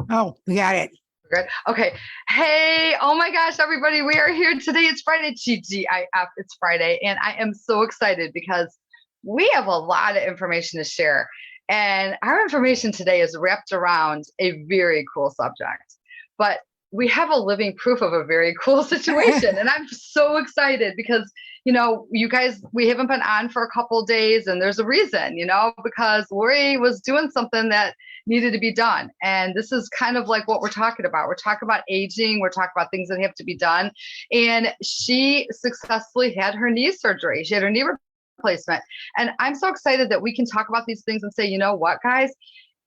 Oh, we got it. Good. Okay. Hey, oh my gosh, everybody, we are here today. It's Friday, TGIF. It's Friday, and I am so excited because we have a lot of information to share. And our information today is wrapped around a very cool subject, but we have a living proof of a very cool situation. And I'm so excited because, you guys, we haven't been on for a couple days, and there's a reason, because Lori was doing something that needed to be done. And this is kind of like what we're talking about. We're talking about aging, we're talking about things that have to be done. And she successfully had her knee surgery. She had her knee replacement. And I'm so excited that we can talk about these things and say, you know what, guys,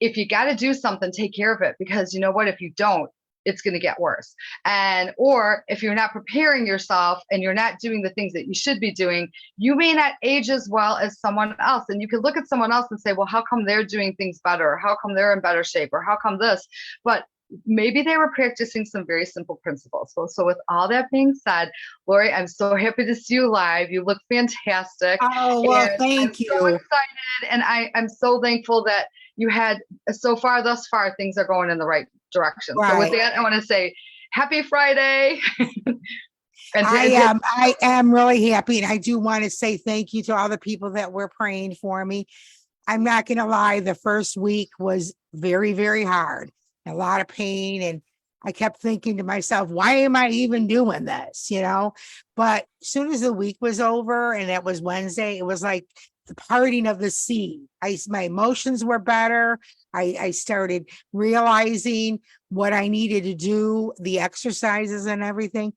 if you got to do something, take care of it, because you know what, if you don't, it's going to get worse. And or if you're not preparing yourself and you're not doing the things that you should be doing, you may not age as well as someone else. And you can look at someone else and say, well, how come they're doing things better? Or how come they're in better shape? Or how come this? But maybe they were practicing some very simple principles. So with all that being said, Lori, I'm so happy to see you live. You look fantastic. Oh, well, And I'm thank so you. excited. And I'm so thankful that you had so far, thus far, things are going in the right direction. So with Right. that, I want to say happy Friday. and I to, to, am I am really happy. And I do want to say thank you to all the people that were praying for me. I'm not gonna lie, the first week was very, very hard, a lot of pain. And I kept thinking to myself, why am I even doing this? But as soon as the week was over and that was Wednesday, it was like the parting of the sea. My emotions were better. I started realizing what I needed to do, the exercises and everything.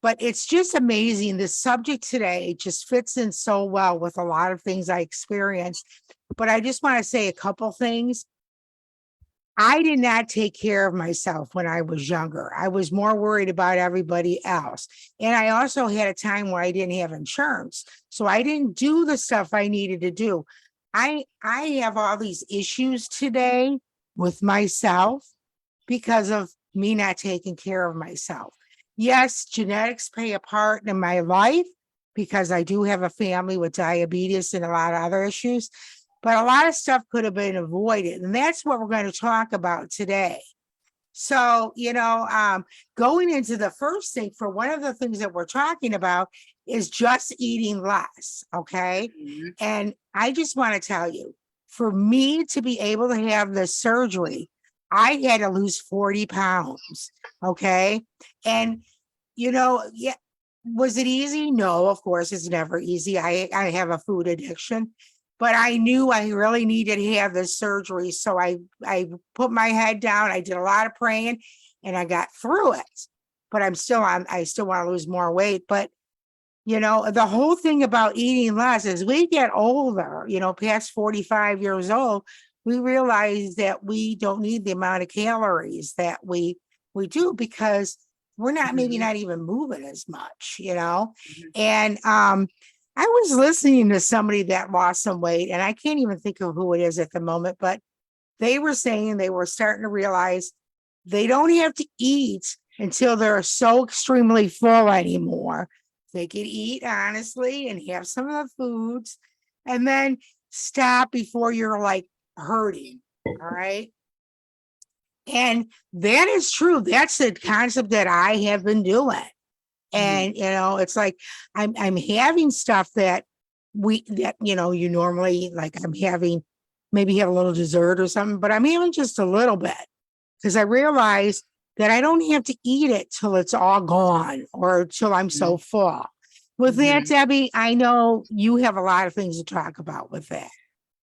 But it's just amazing. The subject today just fits in so well with a lot of things I experienced. But I just want to say a couple things. I did not take care of myself when I was younger. I was more worried about everybody else. And I also had a time where I didn't have insurance. So I didn't do the stuff I needed to do. I have all these issues today with myself because of me not taking care of myself. Yes, genetics play a part in my life because I do have a family with diabetes and a lot of other issues, but a lot of stuff could have been avoided. And that's what we're going to talk about today. So, going into the first thing, for one of the things that we're talking about is just eating less. Okay. And I just want to tell you, for me to be able to have the surgery, I had to lose 40 pounds. Okay. And, yeah, was it easy? No, of course, it's never easy. I have a food addiction, but I knew I really needed to have this surgery. So I put my head down. I did a lot of praying and I got through it. But I still want to lose more weight. But the whole thing about eating less, as we get older, past 45 years old, we realize that we don't need the amount of calories that we do because we're not maybe not even moving as much. And I was listening to somebody that lost some weight, and I can't even think of who it is at the moment, but they were saying they were starting to realize they don't have to eat until they're so extremely full anymore. They could eat honestly and have some of the foods and then stop before you're like hurting. All right. And that is true. That's the concept that I have been doing. And it's like I'm having stuff that you normally, like, I'm having, maybe have a little dessert or something, but I'm having just a little bit because I realize that I don't have to eat it till it's all gone or till I'm so full. With that, Mhm. Debbie, I know you have a lot of things to talk about with that.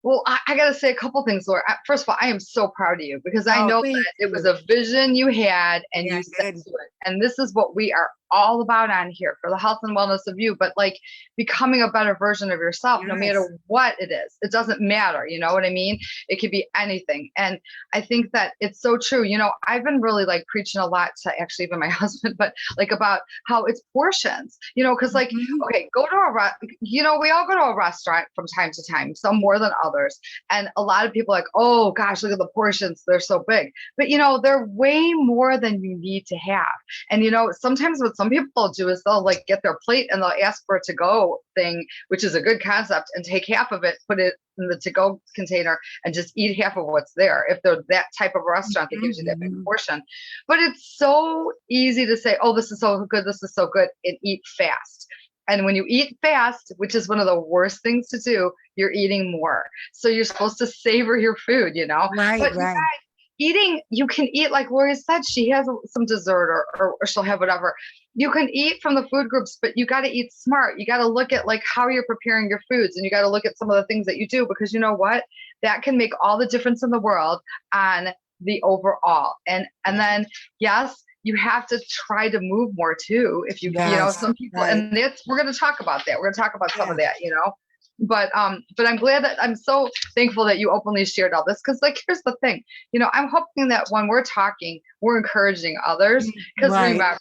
Well, I got to say a couple things, Laura. First of all, I am so proud of you because I Oh, know thank that it was you. a vision you had and Yeah, you I stuck did. to it. And this is what we are all about on here for the health and wellness of you, but like becoming a better version of yourself, no Yes. matter what it is. It doesn't matter. You know what I mean? It could be anything. And I think that it's so true. I've been really like preaching a lot to actually even my husband, but like about how it's portions, because like, Mhm. okay, we all go to a restaurant from time to time, some more than others. And a lot of people are like, oh gosh, look at the portions. They're so big. But they're way more than you need to have. And sometimes what some people do is they'll like get their plate and they'll ask for a to-go thing, which is a good concept, and take half of it, put it in the to-go container, and just eat half of what's there. If they're that type of restaurant that gives you that big portion. But it's so easy to say, oh, this is so good, and eat fast. And when you eat fast, which is one of the worst things to do, you're eating more. So you're supposed to savor your food, Right, But you right. guys, you can eat, like Lori said, she has some dessert or she'll have whatever. You can eat from the food groups, but you got to eat smart. You got to look at like how you're preparing your foods, and you got to look at some of the things that you do, because you know what? That can make all the difference in the world on the overall. And then, yes, you have to try to move more too. If you, Yes, some people, right. and we're going to talk about that. We're going to talk about some of Yeah. that, but I'm glad that I'm so thankful that you openly shared all this. Cause like, here's the thing, I'm hoping that when we're talking, we're encouraging others. Cause Right. remember,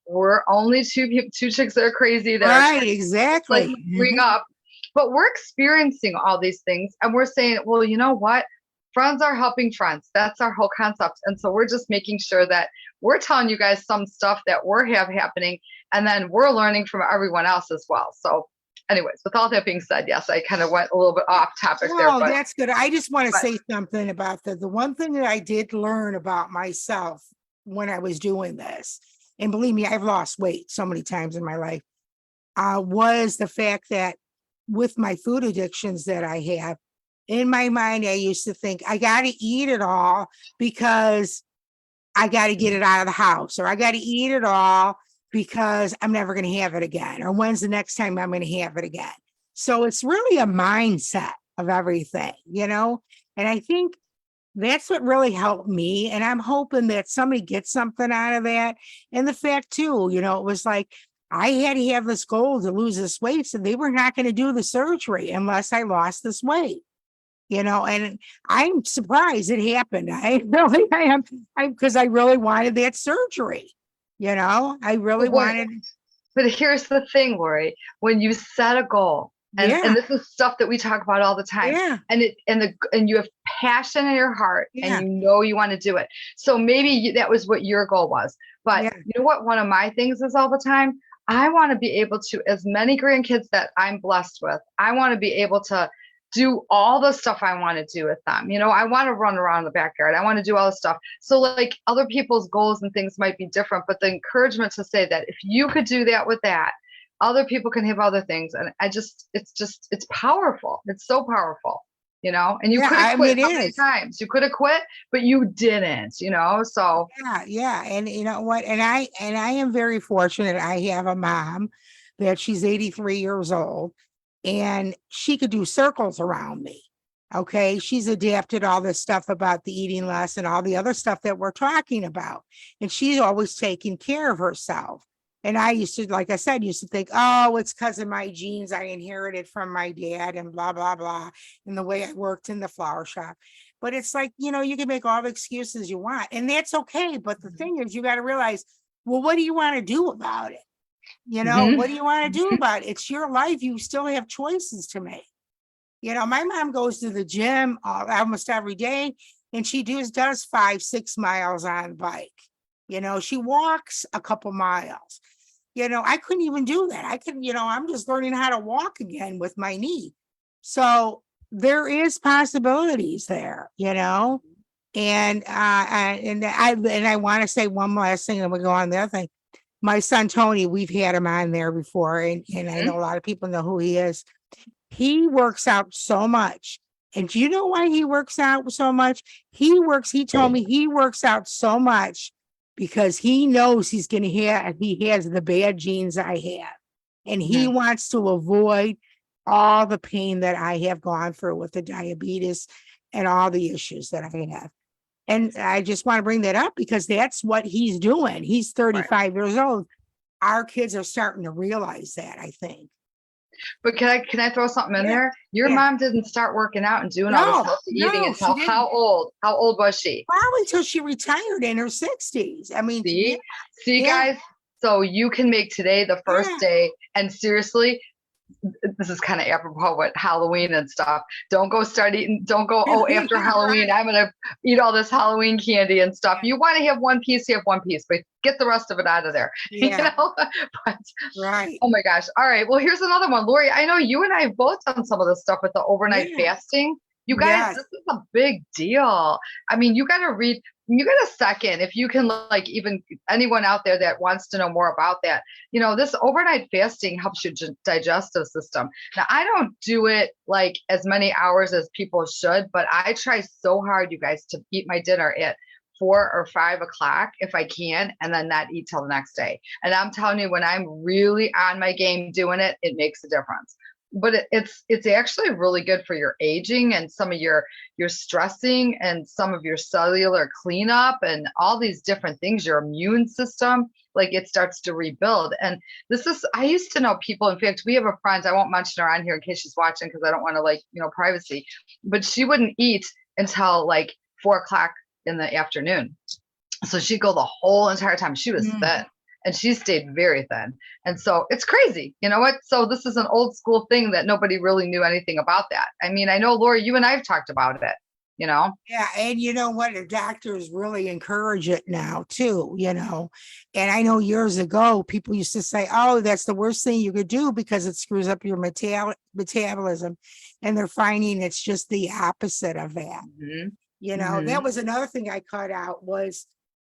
we're only two chicks that are crazy that are Right, exactly. like bring up, but we're experiencing all these things and we're saying, well, you know what? Friends are helping friends. That's our whole concept. And so we're just making sure that we're telling you guys some stuff that we're happening, and then we're learning from everyone else as well. So anyways, with all that being said, yes, I kind of went a little bit off topic there. Oh, But that's good. I just want to say something about the one thing that I did learn about myself when I was doing this, and believe me, I've lost weight so many times in my life, was the fact that with my food addictions that I have, in my mind, I used to think I got to eat it all because I got to get it out of the house, or I got to eat it all because I'm never going to have it again, or when's the next time I'm going to have it again. So it's really a mindset of everything, and I think that's what really helped me. And I'm hoping that somebody gets something out of that. And the fact too, it was like, I had to have this goal to lose this weight. So they were not going to do the surgery unless I lost this weight. And I'm surprised it happened. I really I am, because I really wanted that surgery. I really wanted. But here's the thing, Lori, when you set a goal, and this is stuff that we talk about all the time, and you have passion in your heart, and you want to do it. So maybe that was what your goal was. But you know what? One of my things is all the time, I want to be able to, as many grandkids that I'm blessed with, I want to be able to do all the stuff I want to do with them. I want to run around the backyard. I want to do all the stuff. So like other people's goals and things might be different, but the encouragement to say that if you could do that with that, other people can have other things. And it's powerful. It's so powerful, and you could have quit how many times. You could have quit, but you didn't, so. Yeah. And you know what? And I am very fortunate. I have a mom that she's 83 years old, and she could do circles around me. Okay. She's adapted all this stuff about the eating less and all the other stuff that we're talking about. And she's always taking care of herself. And I used to, like I said, think, oh, it's because of my genes. I inherited from my dad and blah, blah, blah. And the way I worked in the flower shop. But it's like, you can make all the excuses you want, and that's okay. But the thing is, you got to realize, well, what do you want to do about it? What do you want to do about it? It's your life. You still have choices to make. My mom goes to the gym almost every day, and she does 5-6 miles on bike. She walks a couple miles. I couldn't even do that. I could, I'm just learning how to walk again with my knee. So there is possibilities there, and I want to say one last thing, and we go on the other thing. My son, Tony, we've had him on there before, and I know a lot of people know who he is. He works out so much. And do you know why he works out so much? He told me he works out so much because he knows he has the bad genes I have. And he wants to avoid all the pain that I have gone through with the diabetes and all the issues that I have. And I just want to bring that up because that's what he's doing. He's 35 years old. Our kids are starting to realize that, I think. But can I throw something in there? Your mom didn't start working out and doing all this healthy eating until how old? How old was she? Probably until she retired in her 60s. I mean, see guys. So you can make today the first day, and seriously, this is kind of apropos with Halloween and stuff. Don't go start eating, don't go, oh, after Halloween, Right. I'm going to eat all this Halloween candy and stuff. Yeah. You want to have one piece, you have one piece, but get the rest of it out of there, you Yeah. know? But, Right. oh my gosh. All right. Well, here's another one. Lori, I know you and I have both done some of this stuff with the overnight Yeah. fasting. You guys, Yes. this is a big deal. I mean, you got to read, you got a second, if you can, like, even anyone out there that wants to know more about that, this overnight fasting helps your digestive system. Now, I don't do it like as many hours as people should, but I try so hard, you guys, to eat my dinner at 4 or 5 o'clock if I can, and then not eat till the next day. And I'm telling you, when I'm really on my game doing it, it makes a difference. But it's actually really good for your aging and some of your stressing and some of your cellular cleanup and all these different things, your immune system, like it starts to rebuild. And I used to know people, in fact, we have a friend, I won't mention her on here in case she's watching because I don't want to privacy, but she wouldn't eat until like 4 o'clock in the afternoon. So she'd go the whole entire time. She was thin and she stayed very thin. And so it's crazy. You know what? So this is an old school thing that nobody really knew anything about that. I mean, I know, Lori, you and I have talked about it, Yeah, and you know what? The doctors really encourage it now too, And I know years ago, people used to say, oh, that's the worst thing you could do because it screws up your metabolism. And they're finding it's just the opposite of that. That was another thing I cut out was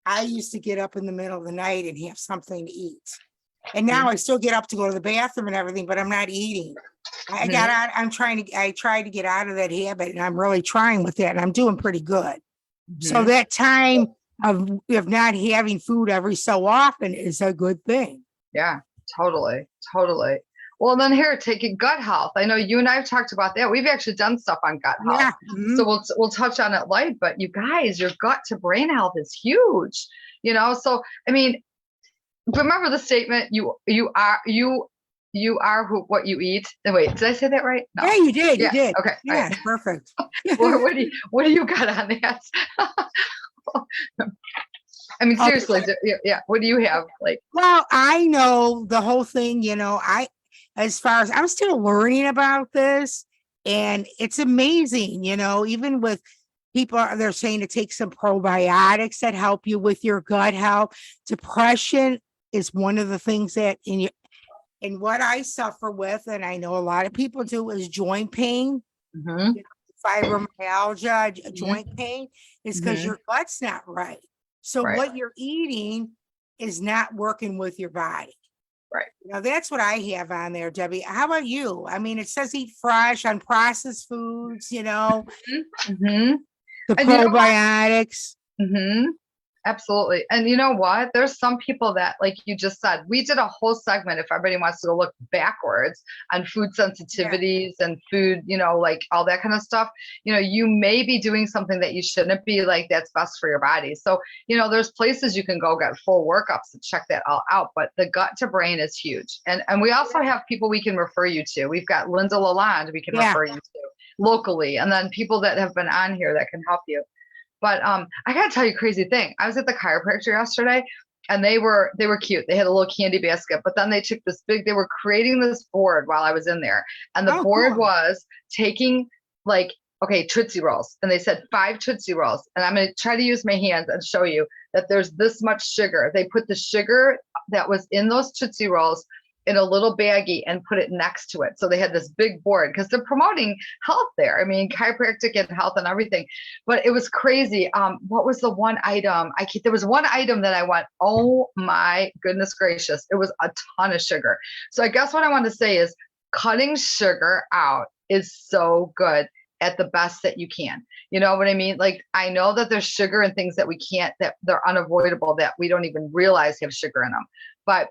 I used to get up in the middle of the night and have something to eat. And now I still get up to go to the bathroom and everything, but I'm not eating. I got out, I tried to get out of that habit and I'm really trying with that and I'm doing pretty good. So that time of not having food every so often is a good thing. Yeah, totally. Well, then here, taking gut health. I know you and I have talked about that. We've actually done stuff on gut health. Yeah. So we'll touch on it light, but you guys, your gut to brain health is huge. So I mean, remember the statement, you are what you eat. Wait, did I say that right? No. Yeah, you did. Yeah. You did. Okay. Yeah, right. Perfect. What do you got on that? I mean, seriously, yeah. What do you have? Well, I know the whole thing, as far as I'm still learning about this, and it's amazing, even with people, they're saying to take some probiotics that help you with your gut health. Depression is one of the things that and what I suffer with, and I know a lot of people do, is joint pain, fibromyalgia, joint pain, is because your gut's not right. So what you're eating is not working with your body. Right. That's what I have on there, Debbie. How about you? I mean, it says eat fresh, unprocessed foods, the probiotics. Absolutely. And you know what? There's some people that, like you just said, we did a whole segment, if everybody wants to look backwards, on food sensitivities and food, like all that kind of stuff. You may be doing something that you shouldn't be, like that's best for your body. So, there's places you can go get full workups to check that all out. But the gut to brain is huge. And we also have people we can refer you to. We've got Linda Lalonde we can refer you to locally. And then people that have been on here that can help you. But I gotta tell you a crazy thing. I was at the chiropractor yesterday and they were cute. They had a little candy basket, but then they took they were creating this board while I was in there. And the board was taking Tootsie Rolls. And they said 5 Tootsie Rolls. And I'm going to try to use my hands and show you that there's this much sugar. They put the sugar that was in those Tootsie Rolls in a little baggie and put it next to it. So they had this big board because they're promoting health there. I mean, chiropractic and health and everything, but it was crazy. What was the one item? There was one item that I went, oh my goodness gracious. It was a ton of sugar. So I guess what I want to say is cutting sugar out is so good at the best that you can. You know what I mean? Like, I know that there's sugar and things that we can't, that they're unavoidable, that we don't even realize have sugar in them. But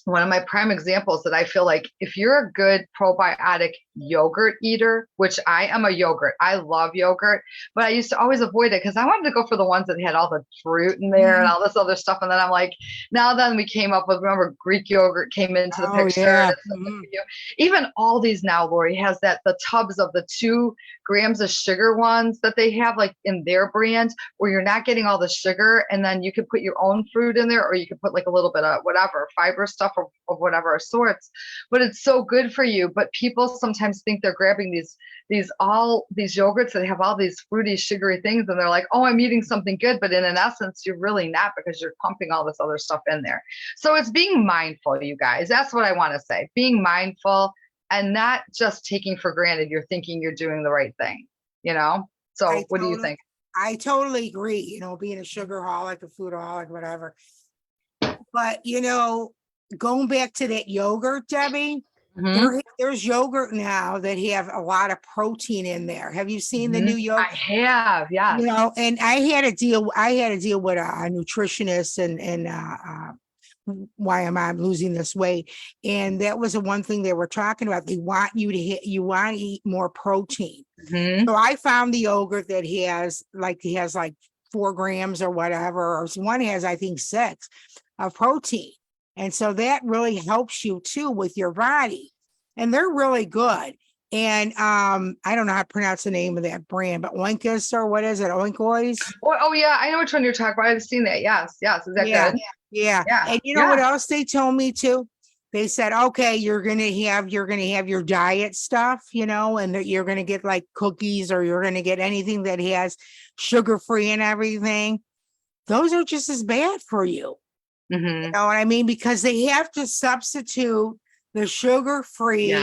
one of my prime examples that I feel like if you're a good probiotic yogurt eater, which I am a yogurt, I love yogurt, but I used to always avoid it because I wanted to go for the ones that had all the fruit in there and all this other stuff. And then I'm like, then we came up with, remember, Greek yogurt came into the picture. Yeah. Even all these now, Lori, has the tubs of the 2 grams of sugar ones that they have like in their brand where you're not getting all the sugar, and then you can put your own fruit in there, or you can put like a little bit of whatever fiber stuff of whatever sorts, but it's so good for you. But people sometimes think they're grabbing these yogurts that have all these fruity sugary things, and they're like, oh, I'm eating something good, but in essence you're really not, because you're pumping all this other stuff in there. So it's being mindful, you guys. That's what I want to say. Being mindful and not just taking for granted you're thinking you're doing the right thing, you know? So what do you think? I totally agree, being a sugarholic, a foodaholic, whatever. But, going back to that yogurt, Debbie, there's yogurt now that have a lot of protein in there. Have you seen the new yogurt? I have, yes. And I had to deal with a nutritionist and why am I losing this weight? And that was the one thing they were talking about. They want you to eat more protein. So I found the yogurt that has like 4 grams or whatever, or one has, I think, 6 of protein. And so that really helps you too with your body. And they're really good. And I don't know how to pronounce the name of that brand, but Oinkos, or what is it? Oinkois? Oh yeah, I know which one you're talking about. I've seen that. Yes. Is that good? Yeah. And you know what else they told me too? They said, okay, you're gonna have your diet stuff, and that you're gonna get like cookies, or you're gonna get anything that has sugar-free and everything. Those are just as bad for you. You know what I mean? Because they have to substitute the sugar-free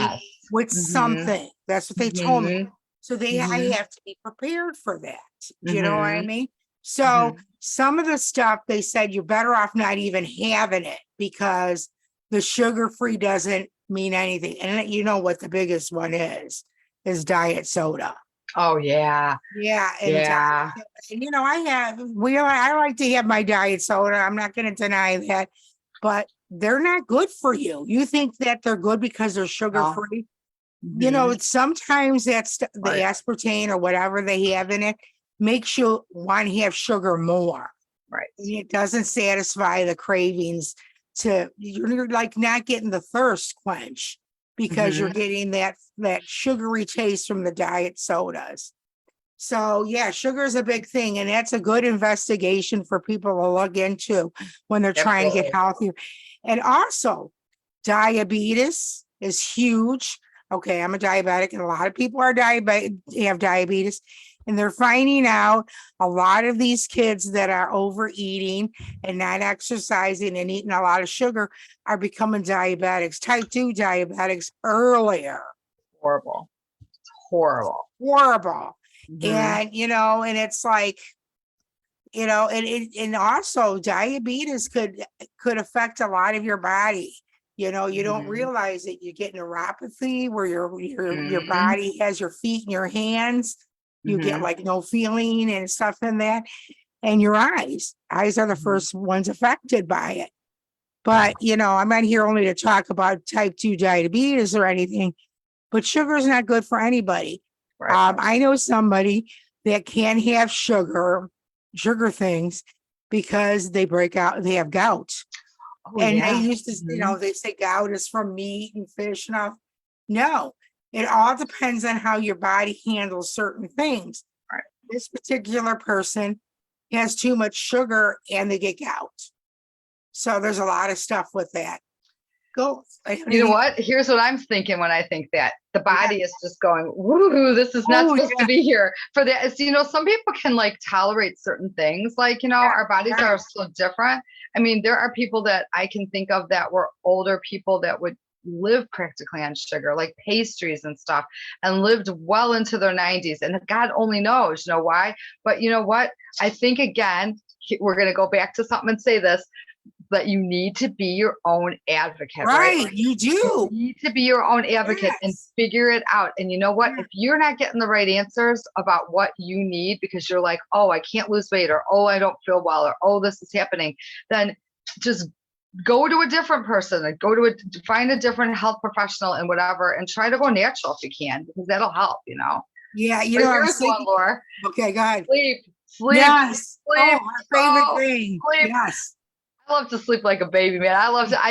with something. That's what they told me. So I have to be prepared for that. You know what I mean? So some of the stuff they said you're better off not even having it, because the sugar-free doesn't mean anything. And you know what the biggest one is diet soda. Oh yeah. Yeah. And I like to have my diet soda. I'm not going to deny that, but they're not good for you. You think that they're good because they're sugar-free. Sometimes that's the aspartame or whatever they have in it makes you want to have sugar more. Right. And it doesn't satisfy the cravings you're like not getting the thirst quench, because you're getting that sugary taste from the diet sodas. So yeah, sugar is a big thing, and that's a good investigation for people to look into when they're trying to get healthier. And also, diabetes is huge. Okay, I'm a diabetic, and a lot of people are have diabetes, and they're finding out a lot of these kids that are overeating and not exercising and eating a lot of sugar are becoming diabetics, type 2 diabetics earlier. Horrible. It's horrible. And, and it's like, and also diabetes could affect a lot of your body. You don't realize that you get neuropathy where your body has your feet and your hands. You get like no feeling and stuff in that. And your eyes are the first ones affected by it. But, I'm not here only to talk about type 2 diabetes or anything, but sugar is not good for anybody. Right. I know somebody that can't have sugar things because they have gout. Oh, and they used to, they say gout is from meat and fish and all. No, it all depends on how your body handles certain things. Right. This particular person has too much sugar and they get gout. So there's a lot of stuff with that. You know what? Here's what I'm thinking when I think that the body is just going, woo, this is not supposed to be here for that. Some people can like tolerate certain things. Like, our bodies are so different. I mean, there are people that I can think of that were older people that would live practically on sugar, like pastries and stuff, and lived well into their 90s. And God only knows, why. But you know what? I think, again, we're going to go back to something and say this, but you need to be your own advocate, right? You do. You need to be your own advocate and figure it out. And you know what? If you're not getting the right answers about what you need, because you're like, oh, I can't lose weight, or, oh, I don't feel well, or, oh, this is happening, then just go to a different person, and find a different health professional and whatever, and try to go natural if you can, because that'll help, Yeah. Here's one, Laura. Okay, go ahead. Sleep. Yes. Sleep. Our favorite thing. Sleep. Yes. I love to sleep like a baby, man.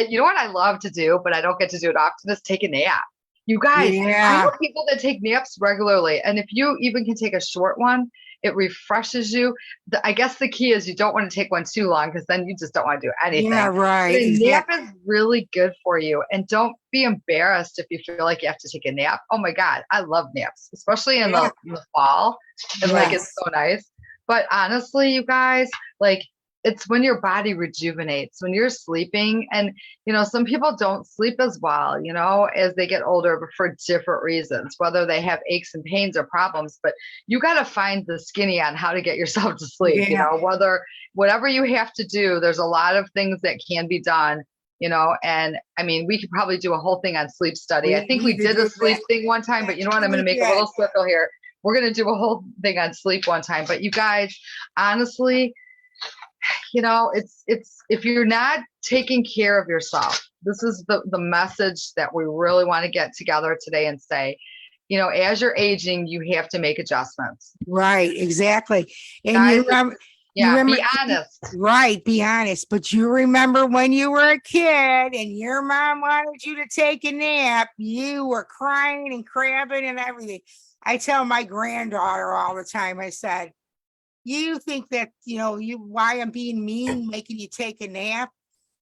You know what I love to do, but I don't get to do it often, is take a nap. You guys, I know Yeah. people that take naps regularly, and if you even can take a short one, it refreshes you. I guess the key is you don't want to take one too long because then you just don't want to do Yeah, anything. But right. a nap Exactly. is really good for you, and don't be embarrassed if you feel like you have to take a nap. Oh my God, I love naps, especially in Yeah. the fall, and like it's Yes. so nice. But honestly, you guys, like it's when your body rejuvenates when you're sleeping, and some people don't sleep as well, as they get older, but for different reasons, whether they have aches and pains or problems. But you got to find the skinny on how to get yourself to sleep, Yeah. whatever you have to do. There's a lot of things that can be done, and I mean, we could probably do a whole thing on sleep study. I We think need we to did a do sleep that. thing one time, but you know what? I'm going We to make a little did. circle here. We're going to do a whole thing on sleep one time. But you guys, honestly, it's if you're not taking care of yourself, this is the message that we really want to get together today and say, as you're aging, you have to make adjustments. Right. Exactly. And Guys, you yeah, be remember, honest. right. Be honest. But you remember when you were a kid and your mom wanted you to take a nap, you were crying and crabbing and everything. I tell my granddaughter all the time, I said, you think that, why I'm being mean, making you take a nap?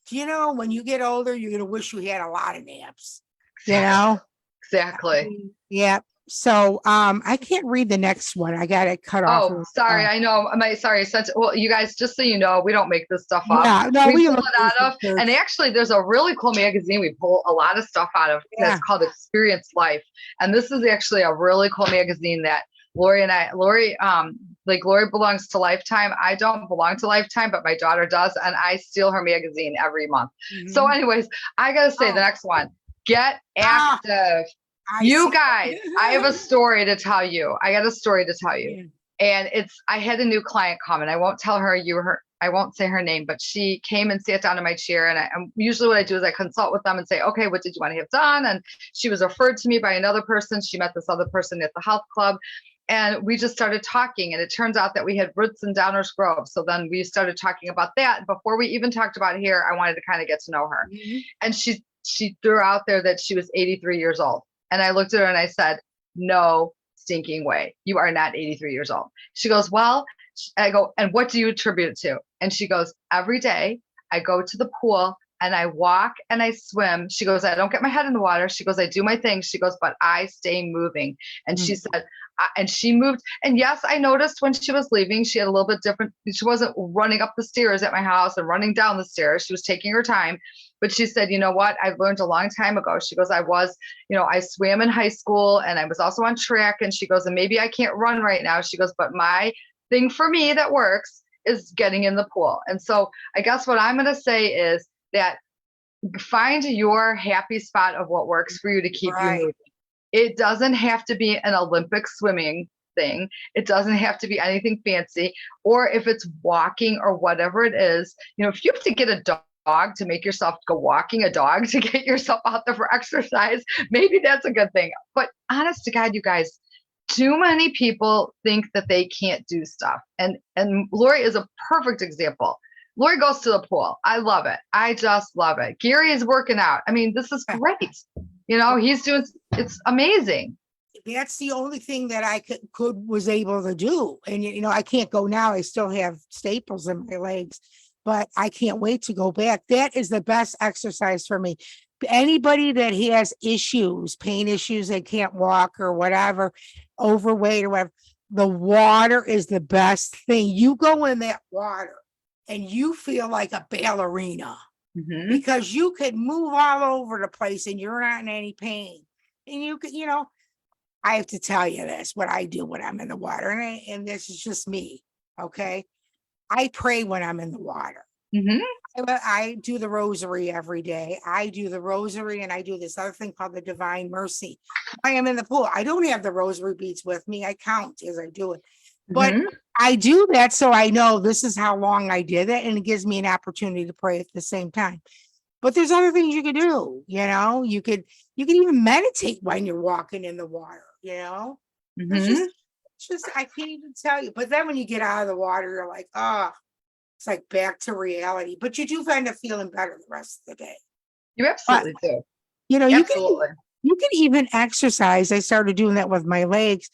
Do you know when you get older, you're going to wish you had a lot of naps, you know? Exactly. Yeah. So, I can't read the next one. I got it cut off. Oh, sorry. I know. Sorry. Well, you guys, just so you know, we don't make this stuff up. Yeah, no, We we pull look it out of, and actually, there's a really cool magazine we pull a lot of stuff out of yeah, that's called Experience Life. And this is actually a really cool magazine that Lori, like Lori belongs to Lifetime. I don't belong to Lifetime, but my daughter does. And I steal her magazine every month. So, mhm. anyways, I got to say the Oh, next one, get ah, active. I You see. guys, I have a story to tell you. I got a story to tell you. Yeah. And I had a new client come, and I won't tell her I won't say her name, but she came and sat down in my chair. And usually what I do is I consult with them and say, okay, what did you want to have done? And she was referred to me by another person. She met this other person at the health club. And we just started talking. And it turns out that we had roots in Downers Grove. So then we started talking about that. Before we even talked about hair, I wanted to kind of get to know her. Mhm. And she threw out there that she was 83 years old. And I looked at her and I said, no stinking way. You are not 83 years old. She goes, well, I go, and what do you attribute it to? And she goes, every day I go to the pool and I walk and I swim. She goes, I don't get my head in the water. She goes, I do my thing. She goes, but I stay moving. And she said, and she moved. And yes, I noticed when she was leaving, she had a little bit different. She wasn't running up the stairs at my house and running down the stairs. She was taking her time. But she said, you know what? I've learned a long time ago. She goes, I swam in high school and I was also on track. And she goes, and maybe I can't run right now. She goes, but my thing for me that works is getting in the pool. And so I guess what I'm going to say is that find your happy spot of what works for you to keep you Right. moving. It doesn't have to be an Olympic swimming thing. It doesn't have to be anything fancy. Or if it's walking or whatever it is, if you have to get a dog to make yourself go walking a dog to get yourself out there for exercise, maybe that's a good thing. But honest to God, you guys, too many people think that they can't do stuff. And Lori is a perfect example. Lori goes to the pool. I love it. I just love it. Gary is working out. I mean, this is great. He's doing, it's amazing. That's the only thing that I was able to do. And I can't go now. I still have staples in my legs, but I can't wait to go back. That is the best exercise for me. Anybody that has issues, pain issues, they can't walk or whatever, overweight or whatever, the water is the best thing. You go in that water and you feel like a ballerina because you could move all over the place and you're not in any pain. And you could, I have to tell you this, what I do when I'm in the water, and this is just me. Okay. I pray when I'm in the water. I do the rosary every day. I do the rosary and I do this other thing called the Divine Mercy. I am in the pool. I don't have the rosary beads with me. I count as I do it. But I do that so I know this is how long I did it, and it gives me an opportunity to pray at the same time. But there's other things you could do, you could even meditate when you're walking in the water, It's just I can't even tell you. But then when you get out of the water, you're like, oh, it's like back to reality. But you do find up feeling better the rest of the day. You But absolutely do. you can Absolutely. You can even exercise. I started doing that with my legs,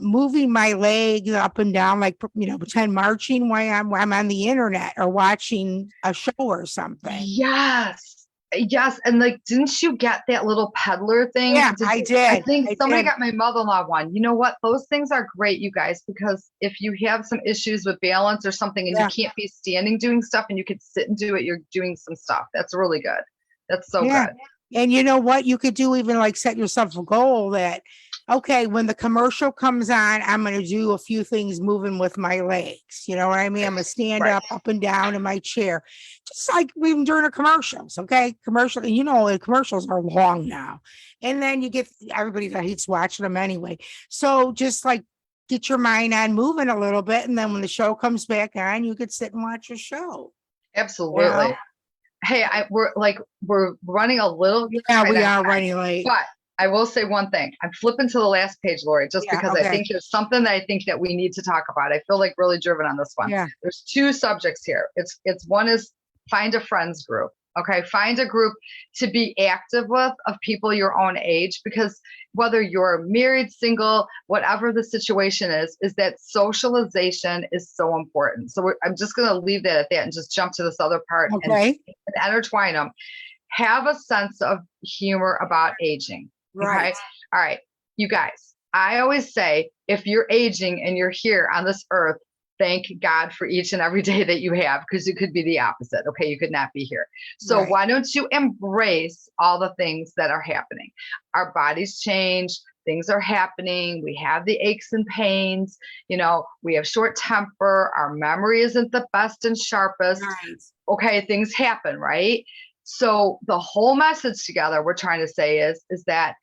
moving my legs up and down, like, pretend marching while I'm on the internet or watching a show or something. Yes. Yes. And like, didn't you get that little peddler thing? Yeah, I I did. think I somebody did. got my mother-in-law one. You know what? Those things are great, you guys, because if you have some issues with balance or something and you Yeah. can't be standing doing stuff and you could sit and do it, you're doing some stuff. That's really good. That's so Yeah. good. And you know what? You could do even like set yourself a goal that, okay, when the commercial comes on, I'm going to do a few things moving with my legs. You know what I mean? I'm going to stand Right. up and down in my chair, just like even during the commercials. Okay. Commercial, and the commercials are long now. And then you get everybody that hates watching them anyway. So just like get your mind on moving a little bit. And then when the show comes back on, you could sit and watch a show. Absolutely. Hey, we're running a little Yeah, kind we of are high, running late. but I will say one thing. I'm flipping to the last page, Lori, just Yeah, because I okay. think there's something that I think that we need to talk about. I feel like really driven on this one. Yeah. There's two subjects here. It's one is find a friends group. Okay. Find a group to be active with of people your own age, because whether you're married, single, whatever the situation is that socialization is so important. So I'm just going to leave that at that and just jump to this other part Okay. and intertwine them. Have a sense of humor about aging. Right. Okay. All right. You guys, I always say if you're aging and you're here on this earth, thank God for each and every day that you have, because it could be the opposite. Okay. You could not be here. So Right. why don't you embrace all the things that are happening? Our bodies change. Things are happening. We have the aches and pains. We have short temper. Our memory isn't the best and sharpest. Right. Okay. Things happen, right? So the whole message together we're trying to say is that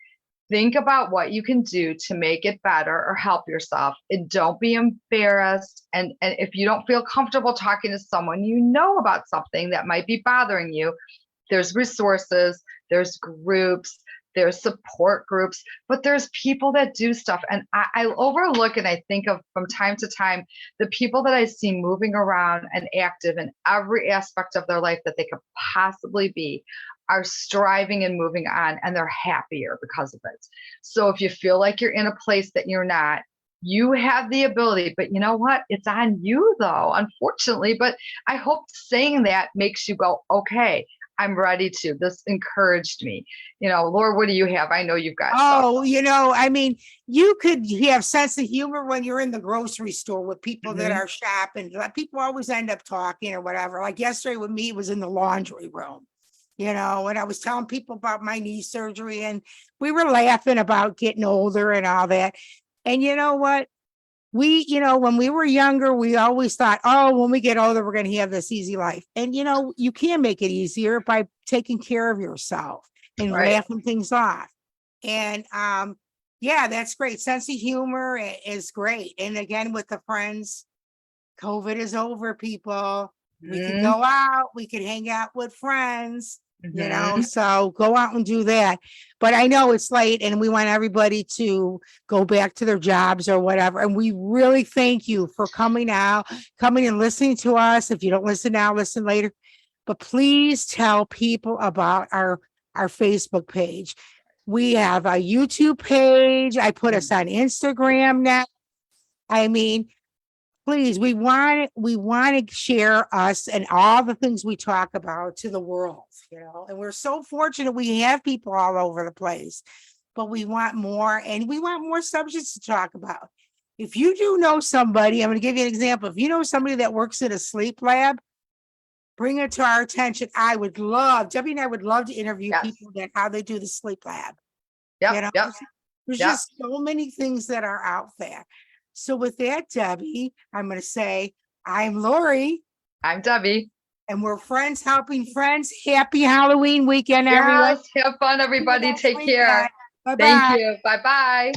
think about what you can do to make it better or help yourself, and don't be embarrassed. And if you don't feel comfortable talking to someone about something that might be bothering you, there's resources, there's groups, there's support groups, but there's people that do stuff. And I overlook, and I think of from time to time, the people that I see moving around and active in every aspect of their life that they could possibly be are striving and moving on, and they're happier because of it. So if you feel like you're in a place that you're not, you have the ability, but you know what? It's on you though, unfortunately. But I hope saying that makes you go, okay, I'm ready to. This encouraged me. Laura, what do you have? I know you've got stuff. Oh, I mean, you could have sense of humor when you're in the grocery store with people that are shopping. People always end up talking or whatever. Like yesterday with me, it was in the laundry room, and I was telling people about my knee surgery, and we were laughing about getting older and all that. And you know what? When we were younger, we always thought, oh, when we get older, we're going to have this easy life. And, you can make it easier by taking care of yourself and laughing things off. And, yeah, that's great. Sense of humor is great. And again, with the friends, COVID is over, people. We can go out, we can hang out with friends. So go out and do that. But I know it's late and we want everybody to go back to their jobs or whatever. And we really thank you for coming and listening to us. If you don't listen now, listen later. But please tell people about our Facebook page. We have a YouTube page. I put us on Instagram now. I mean, please, we want to share us and all the things we talk about to the world, and we're so fortunate we have people all over the place, but we want more, and we want more subjects to talk about. If you do know somebody, I'm going to give you an example. If you know somebody that works in a sleep lab, bring it to our attention. Debbie and I would love to interview people that how they do the sleep lab. Yep. There's just so many things that are out there. So with that, Debbie, I'm going to say, I'm Lori. I'm Debbie. And we're friends helping friends. Happy Halloween weekend, everyone. Yes, have fun, everybody. Take care. Bye-bye. Thank you. Bye-bye.